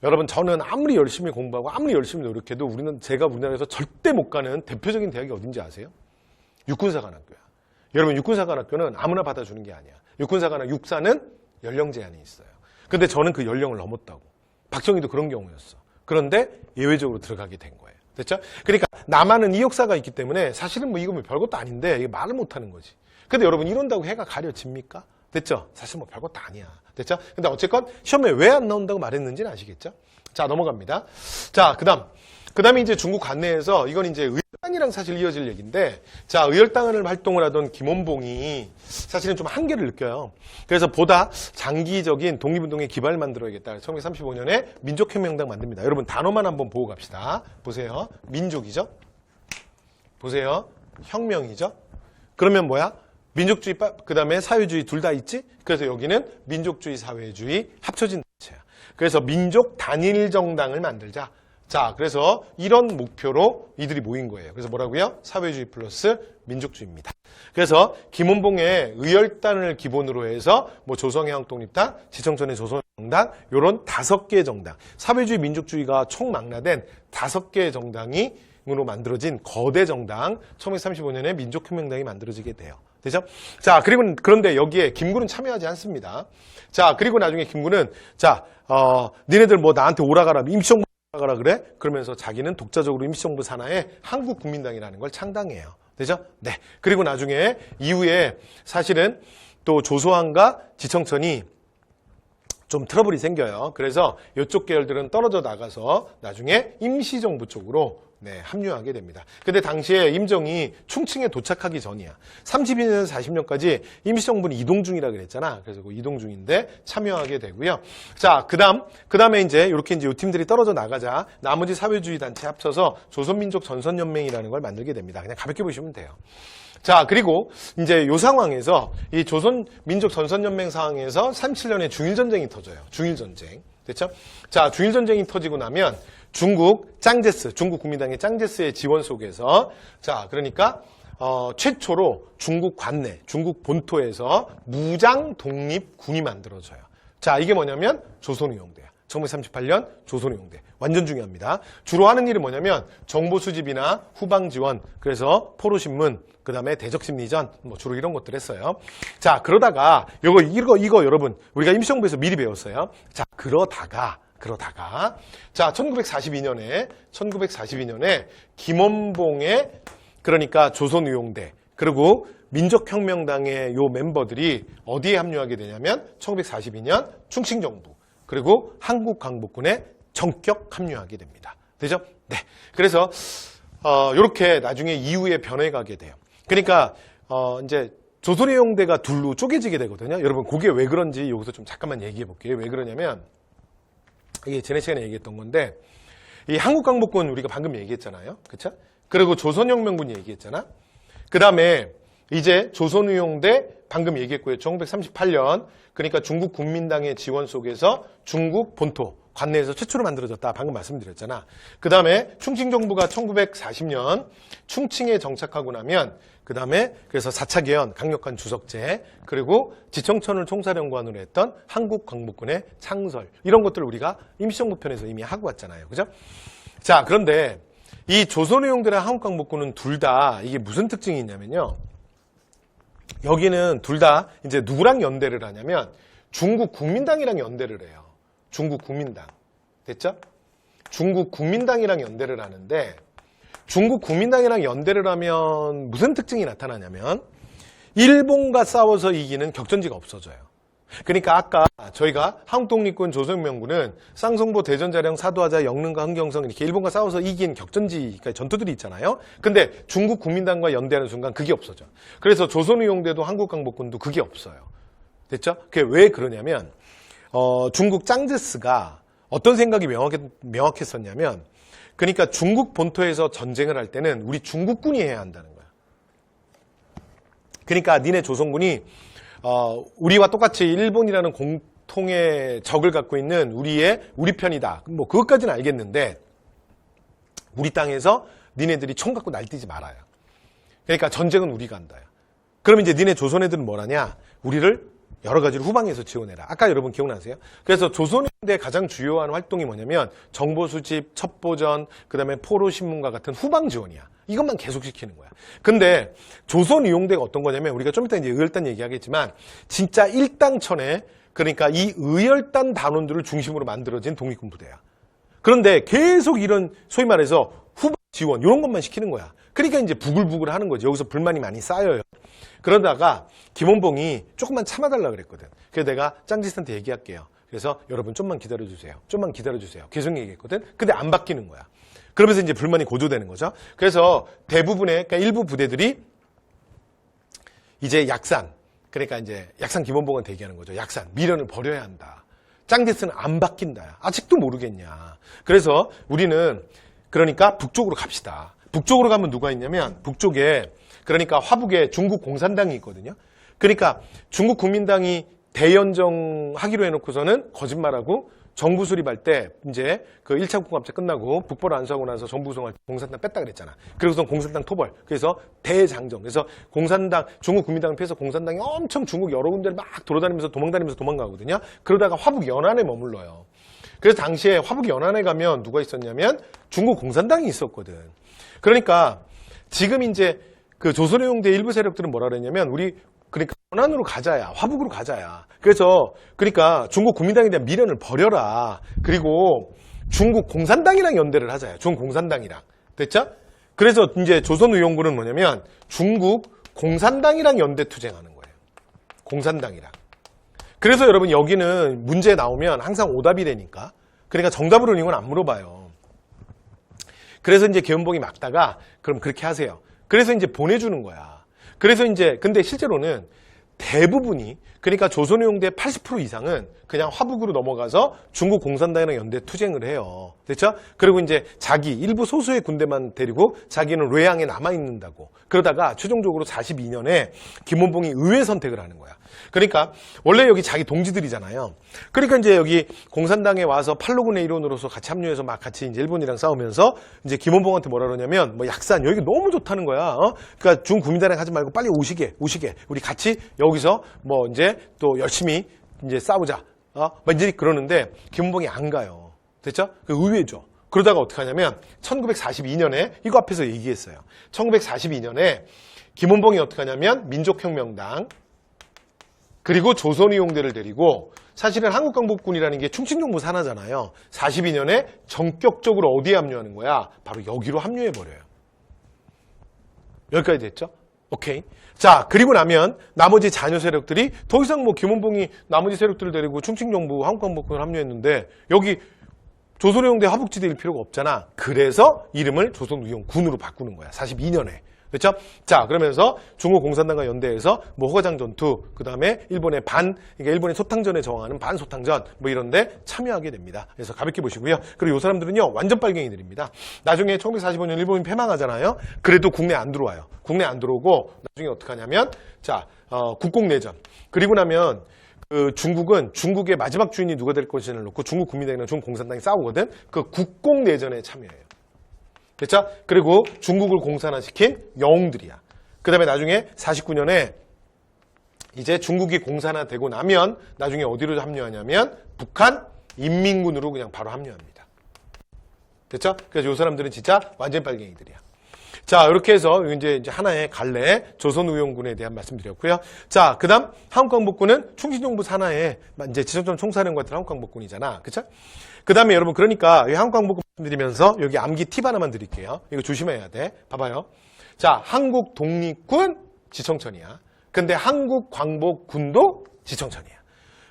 여러분 저는 아무리 열심히 공부하고 아무리 열심히 노력해도 제가 우리나라에서 절대 못 가는 대표적인 대학이 어딘지 아세요? 육군사관학교야. 여러분 육군사관학교는 아무나 받아주는 게 아니야. 육사는 연령 제한이 있어요. 근데 저는 그 연령을 넘었다고. 박정희도 그런 경우였어. 그런데 예외적으로 들어가게 된 거예요. 됐죠? 그러니까 나만은 이 역사가 있기 때문에 사실은 뭐 이거 뭐 별것도 아닌데 이게 말을 못하는 거지. 근데 여러분 이런다고 해가 가려집니까? 됐죠? 사실 뭐 별것도 아니야. 됐죠? 근데 어쨌건 시험에 왜 안 나온다고 말했는지는 아시겠죠? 자, 넘어갑니다. 자, 그 다음에 이제 중국 관내에서 이건 이제 의열당이랑 사실 이어질 얘기인데, 자, 의열당을 활동을 하던 김원봉이 사실은 좀 한계를 느껴요. 그래서 보다 장기적인 독립운동의 기반을 만들어야겠다. 1935년에 민족혁명당 만듭니다. 여러분 단어만 한번 보고 갑시다. 보세요. 민족이죠? 보세요. 혁명이죠? 그러면 뭐야? 민족주의, 그 다음에 사회주의 둘 다 있지? 그래서 여기는 민족주의, 사회주의 합쳐진 단체야. 그래서 민족 단일 정당을 만들자. 자, 그래서 이런 목표로 이들이 모인 거예요. 그래서 뭐라고요? 사회주의 플러스 민족주의입니다. 그래서 김원봉의 의열단을 기본으로 해서 뭐 조성해왕독립당, 지청천의 조선정당 이런 5개의 정당, 사회주의 민족주의가 총망라된 5개의 정당으로 만들어진 거대 정당 1935년에 민족혁명당이 만들어지게 돼요. 되죠? 자, 그런데 여기에 김구는 참여하지 않습니다. 자, 그리고 나중에 김구는 니네들 뭐 나한테 오라가라 임시정부 가라 그래? 그러면서 자기는 독자적으로 임시정부 산하에 한국국민당이라는 걸 창당해요. 되죠? 네. 그리고 나중에 이후에 사실은 또 조소왕과 지청천이 좀 트러블이 생겨요. 그래서 이쪽 계열들은 떨어져 나가서 나중에 임시정부 쪽으로 합류하게 됩니다. 근데 당시에 임정이 충칭에 도착하기 전이야. 32년, 40년까지 임시정부는 이동 중이라 그랬잖아. 그래서 그 이동 중인데 참여하게 되고요. 자, 그 다음에 이제 이렇게 요 팀들이 떨어져 나가자 나머지 사회주의 단체 합쳐서 조선민족 전선연맹이라는 걸 만들게 됩니다. 그냥 가볍게 보시면 돼요. 자, 그리고 이제 요 상황에서 이 조선민족 전선연맹 상황에서 37년에 중일전쟁이 터져요. 중일전쟁. 됐죠? 자, 중일전쟁이 터지고 나면 중국 국민당의 짱제스의 지원 속에서 자, 그러니까 최초로 중국 관내, 중국 본토에서 무장 독립군이 만들어져요. 자, 이게 뭐냐면 조선의용대야. 1938년 조선의용대. 완전 중요합니다. 주로 하는 일은 뭐냐면 정보 수집이나 후방 지원, 그래서 포로신문, 그 다음에 대적심리전, 뭐 주로 이런 것들 했어요. 자, 그러다가 이거 여러분 우리가 임시정부에서 미리 배웠어요. 자, 그러다가 자, 1942년에 김원봉의 그러니까 조선의용대 그리고 민족혁명당의 요 멤버들이 어디에 합류하게 되냐면 1942년 충칭정부 그리고 한국광복군에 전격 합류하게 됩니다. 되죠? 네. 그래서 이렇게 나중에 이후에 변해가게 돼요. 그러니까 이제 조선의용대가 둘로 쪼개지게 되거든요. 여러분 그게 왜 그런지 여기서 좀 잠깐만 얘기해 볼게요. 왜 그러냐면 이게 지난 시간에 얘기했던 건데 이 한국광복군 우리가 방금 얘기했잖아요. 그쵸? 그리고 조선혁명군 얘기했잖아. 그 다음에 이제 조선의용대 방금 얘기했고요. 1938년 그러니까 중국 국민당의 지원 속에서 중국 본토 관내에서 최초로 만들어졌다. 방금 말씀드렸잖아. 그 다음에 충칭정부가 1940년 충칭에 정착하고 나면 그 다음에 그래서 4차 개헌 강력한 주석제 그리고 지청천을 총사령관으로 했던 한국광복군의 창설 이런 것들을 우리가 임시정부 편에서 이미 하고 왔잖아요. 그죠? 자, 그런데 이 조선의용대랑 한국광복군은 둘 다 이게 무슨 특징이 있냐면요. 여기는 둘 다 이제 누구랑 연대를 하냐면 중국 국민당이랑 연대를 해요. 중국 국민당. 됐죠? 중국 국민당이랑 연대를 하는데 중국 국민당이랑 연대를 하면 무슨 특징이 나타나냐면 일본과 싸워서 이기는 격전지가 없어져요. 그러니까 아까 저희가 한국독립군 조선혁명군은 쌍성보, 대전자령, 사도하자, 영릉과 흥경성 이렇게 일본과 싸워서 이긴 격전지 그러니까 전투들이 있잖아요. 근데 중국 국민당과 연대하는 순간 그게 없어져. 그래서 조선의용대도 한국광복군도 그게 없어요. 됐죠? 그게 왜 그러냐면 중국 짱제스가 어떤 생각이 명확했었냐면 그러니까 중국 본토에서 전쟁을 할 때는 우리 중국군이 해야 한다는 거야. 그러니까 니네 조선군이 우리와 똑같이 일본이라는 공통의 적을 갖고 있는 우리 편이다. 뭐 그것까지는 알겠는데 우리 땅에서 니네들이 총 갖고 날뛰지 말아요. 그러니까 전쟁은 우리가 한다. 그러면 이제 니네 조선 애들은 뭘 하냐? 우리를 여러 가지로 후방에서 지원해라. 아까 여러분 기억나세요? 그래서 조선의 가장 주요한 활동이 뭐냐면 정보 수집, 첩보전, 그다음에 포로신문과 같은 후방 지원이야. 이것만 계속 시키는 거야. 근데 조선의용대가 어떤 거냐면 우리가 좀 이따 이제 의열단 얘기하겠지만 진짜 일당천에 그러니까 이 의열단 단원들을 중심으로 만들어진 독립군 부대야. 그런데 계속 이런 소위 말해서 후방 지원 이런 것만 시키는 거야. 그러니까 이제 부글부글 하는 거지. 여기서 불만이 많이 쌓여요. 그러다가 김원봉이 조금만 참아달라 그랬거든. 그래서 내가 짱지스한테 얘기할게요. 그래서 여러분 좀만 기다려주세요. 좀만 기다려주세요. 계속 얘기했거든. 근데 안 바뀌는 거야. 그러면서 이제 불만이 고조되는 거죠. 그래서 대부분의 그러니까 일부 부대들이 이제 약산 그러니까 이제 약산 김원봉한테 얘기하는 거죠. 약산 미련을 버려야 한다. 짱지스는 안 바뀐다. 아직도 모르겠냐. 그래서 우리는 그러니까 북쪽으로 갑시다. 북쪽으로 가면 누가 있냐면 북쪽에 그러니까 화북에 중국 공산당이 있거든요. 그러니까 중국 국민당이 대연정 하기로 해놓고서는 거짓말하고 정부 수립할 때 이제 그 1차 국공합작 끝나고 북벌 안수하고 나서 정부 구성할 때 공산당 뺐다 그랬잖아. 그래서 공산당 토벌. 그래서 대장정. 그래서 공산당 중국 국민당을 피해서 공산당이 엄청 중국 여러 군데를 막 돌아다니면서 도망가거든요. 그러다가 화북 연안에 머물러요. 그래서 당시에 화북 연안에 가면 누가 있었냐면 중국 공산당이 있었거든. 그러니까 지금 이제 그 조선의용대 일부 세력들은 뭐라 그랬냐면 우리 그러니까 연안으로 가자야. 화북으로 가자야. 그래서 그러니까 중국 국민당에 대한 미련을 버려라. 그리고 중국 공산당이랑 연대를 하자야. 중국 공산당이랑. 됐죠? 그래서 이제 조선의용군은 뭐냐면 중국 공산당이랑 연대 투쟁하는 거예요. 공산당이랑. 그래서 여러분 여기는 문제 나오면 항상 오답이 되니까 그러니까 정답으로는 이건 안 물어봐요. 그래서 이제 계엄봉이 막다가 그럼 그렇게 하세요. 그래서 이제 보내주는 거야. 그래서 이제 근데 실제로는 대부분이 그러니까 조선의용대 80% 이상은 그냥 화북으로 넘어가서 중국 공산당이랑 연대 투쟁을 해요. 됐죠? 그리고 이제 자기 일부 소수의 군대만 데리고 자기는 뢰양에 남아있는다고. 그러다가 최종적으로 42년에 김원봉이 의회 선택을 하는 거야. 그러니까 원래 여기 자기 동지들이잖아요. 그러니까 이제 여기 공산당에 와서 팔로군의 일원으로서 같이 합류해서 막 같이 이제 일본이랑 싸우면서 이제 김원봉한테 뭐라 그러냐면 뭐 약산 여기 너무 좋다는 거야. 그러니까 중국민당이랑 하지 말고 빨리 오시게 우리 같이 여기서 뭐 이제 또 열심히 이제 싸우자. 막 이제 그러는데 김원봉이 안 가요. 됐죠? 그 의외죠. 그러다가 어떻게 하냐면 1942년에 이거 앞에서 얘기했어요. 1942년에 김원봉이 어떻게 하냐면 민족혁명당 그리고 조선의용대를 데리고 사실은 한국광복군이라는 게 충칭정부 산하잖아요. 42년에 전격적으로 어디에 합류하는 거야? 바로 여기로 합류해버려요. 여기까지 됐죠? 오케이. 자, 그리고 나면 나머지 자녀 세력들이 더 이상 뭐 김원봉이 나머지 세력들을 데리고 충칭정부 한국광복군을 합류했는데 여기 조선의용대 화북지대일 필요가 없잖아. 그래서 이름을 조선의용군으로 바꾸는 거야. 42년에. 됐죠? 자, 그러면서 중국 공산당과 연대해서 뭐 허가장 전투, 그 다음에 일본의 그러니까 일본의 소탕전에 저항하는 반소탕전, 뭐 이런데 참여하게 됩니다. 그래서 가볍게 보시고요. 그리고 이 사람들은요, 완전 빨갱이들입니다. 나중에 1945년 일본이 패망하잖아요. 그래도 국내 안 들어와요. 국내 안 들어오고, 나중에 어떻게 하냐면, 자, 국공내전. 그리고 나면, 중국은 중국의 마지막 주인이 누가 될 것인지를 놓고 중국 국민당이랑 중국 공산당이 싸우거든. 그 국공내전에 참여해요. 됐죠? 그리고 중국을 공산화시킨 영웅들이야. 그 다음에 나중에 49년에 이제 중국이 공산화되고 나면 나중에 어디로 합류하냐면 북한 인민군으로 그냥 바로 합류합니다. 됐죠? 그래서 이 사람들은 진짜 완전 빨갱이들이야. 자, 이렇게 해서 이제 하나의 갈래 조선의용군에 대한 말씀드렸고요. 자, 그 다음 한국광복군은 충신정부 산하의 이제 지성전 총사령관들 한국광복군이잖아. 그쵸? 그 다음에 여러분, 그러니까 이 한국광복군 말씀드리면서 여기 암기 팁 하나만 드릴게요. 이거 조심해야 돼. 봐봐요. 자, 한국 독립군 지청천이야. 근데 한국광복군도 지청천이야.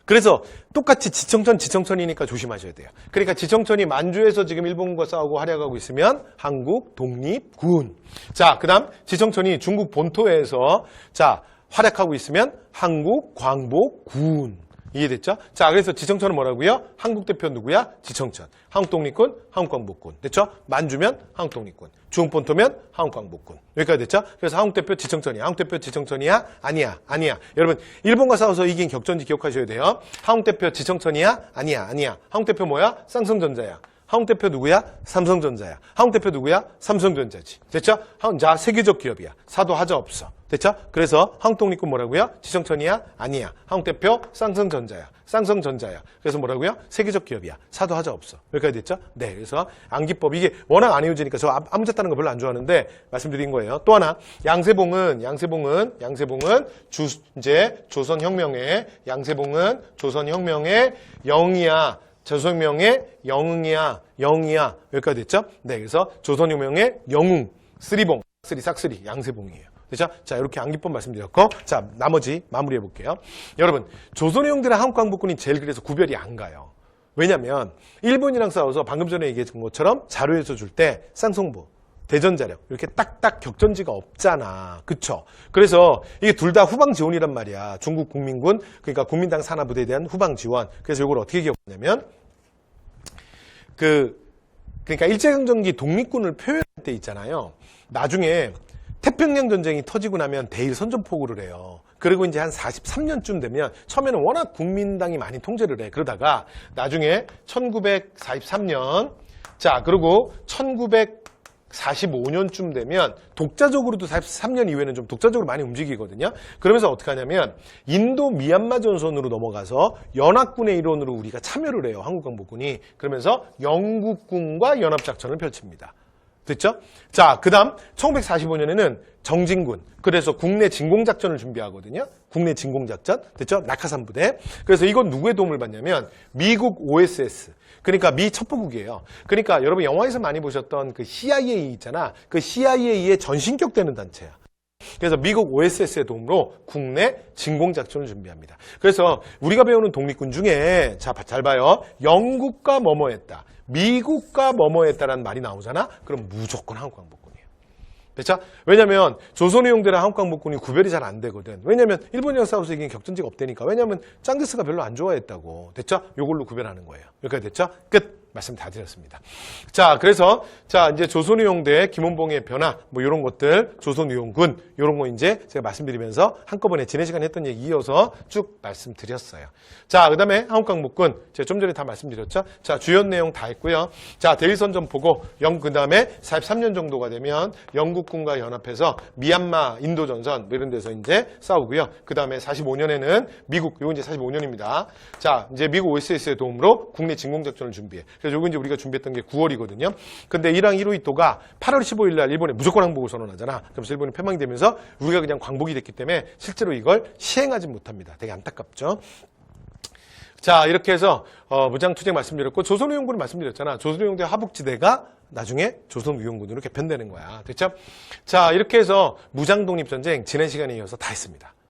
그래서 똑같이 지청천이니까 조심하셔야 돼요. 그러니까 지청천이 만주에서 지금 일본과 싸우고 활약하고 있으면 한국 독립군. 자, 그 다음 지청천이 중국 본토에서 자, 활약하고 있으면 한국 광복군. 이해됐죠? 자, 그래서 지청천은 뭐라고요? 한국 대표 누구야? 지청천. 한국 독립군, 한국 광복군. 됐죠? 만주면 한국 독립군. 중국 본토면 한국 광복군. 여기까지 됐죠? 그래서 한국 대표 지청천이야. 한국 대표 지청천이야? 아니야. 아니야. 여러분, 일본과 싸워서 이긴 격전지 기억하셔야 돼요. 한국 대표 지청천이야? 아니야. 아니야. 한국 대표 뭐야? 쌍성전자야. 한국 대표 누구야? 삼성전자야. 한국 대표 누구야? 삼성전자지. 됐죠? 자, 세계적 기업이야. 사도 하자 없어. 됐죠? 그래서 한국 독립군 뭐라고요? 지청천이야? 아니야. 한국 대표 쌍성전자야. 쌍성전자야. 그래서 뭐라고요? 세계적 기업이야. 사도 하자 없어. 여기까지 됐죠? 네. 그래서 암기법 이게 워낙 안 외워지니까 저 암자 따는 거 별로 안 좋아하는데 말씀드린 거예요. 또 하나 양세봉은 이제 조선혁명의 양세봉은 조선혁명의 영이야. 조선혁명의 영이야. 여기까지 됐죠? 네, 그래서 조선혁명의 영웅, 쓰리봉, 싹쓰리, 양세봉이에요. 그렇죠? 자, 이렇게 암기법 말씀드렸고, 자, 나머지 마무리해 볼게요. 여러분, 조선의용들의 한국광복군이 제일 그래서 구별이 안 가요. 왜냐면 일본이랑 싸워서 방금 전에 얘기했던 것처럼 자료에서 줄 때 쌍송부, 대전자력 이렇게 딱딱 격전지가 없잖아. 그쵸? 그래서 이게 둘 다 후방 지원이란 말이야. 중국 국민군, 그러니까 국민당 산하부대에 대한 후방 지원. 그래서 이걸 어떻게 기억하냐면 그러니까 일제강점기 독립군을 표현할 때 있잖아요. 나중에 태평양 전쟁이 터지고 나면 대일 선전포고를 해요. 그리고 이제 한 43년쯤 되면 처음에는 워낙 국민당이 많이 통제를 해. 그러다가 나중에 1943년 자, 그리고 1945년쯤 되면 독자적으로도 43년 이후에는 좀 독자적으로 많이 움직이거든요. 그러면서 어떻게 하냐면 인도 미얀마 전선으로 넘어가서 연합군의 일원으로 우리가 참여를 해요. 한국광복군이. 그러면서 영국군과 연합작전을 펼칩니다. 됐죠? 자, 그 다음 1945년에는 정진군. 그래서 국내 진공작전을 준비하거든요. 국내 진공작전. 됐죠? 낙하산 부대. 그래서 이건 누구의 도움을 받냐면 미국 OSS. 그러니까 미 첩보국이에요. 그러니까 여러분 영화에서 많이 보셨던 그 CIA 있잖아. 그 CIA의 전신격 되는 단체야. 그래서 미국 OSS의 도움으로 국내 진공작전을 준비합니다. 그래서 우리가 배우는 독립군 중에 자, 잘 봐요. 영국과 뭐뭐 했다. 미국과 뭐뭐 했다라는 말이 나오잖아. 그럼 무조건 한국광복군이에요. 됐죠? 왜냐면 조선의용대랑 한국광복군이 구별이 잘 안 되거든. 왜냐면 일본이랑 싸워서 이긴 격전지가 없다니까. 왜냐면 짱기스가 별로 안 좋아했다고. 됐죠? 요걸로 구별하는 거예요. 여기까지 됐죠? 끝. 말씀 다 드렸습니다. 자, 그래서 자, 이제 조선의용대 김원봉의 변화 뭐 이런 것들, 조선의용군 이런 거 이제 제가 말씀드리면서 한꺼번에 지난 시간에 했던 얘기 이어서 쭉 말씀드렸어요. 자, 그다음에 한국광복군 제가 좀 전에 다 말씀드렸죠. 자, 주요 내용 다 했고요. 자, 대일선전 보고 그다음에 43년 정도가 되면 영국군과 연합해서 미얀마 인도전선 뭐 이런 데서 이제 싸우고요. 그다음에 45년에는 미국 요거 이제 45년입니다. 자, 이제 미국 OSS의 도움으로 국내 진공작전을 준비해. 그래서 요거 이제 우리가 준비했던 게 9월이거든요. 근데 이랑 히로히토가 8월 15일 날 일본에 무조건 항복을 선언하잖아. 그러면서 일본이 패망이 되면서 우리가 그냥 광복이 됐기 때문에 실제로 이걸 시행하지 못합니다. 되게 안타깝죠. 자, 이렇게 해서 무장투쟁 말씀드렸고 조선의용군을 말씀드렸잖아. 조선의용대 하북지대가 나중에 조선의용군으로 개편되는 거야. 됐죠? 자, 이렇게 해서 무장독립전쟁 지난 시간에 이어서 다 했습니다.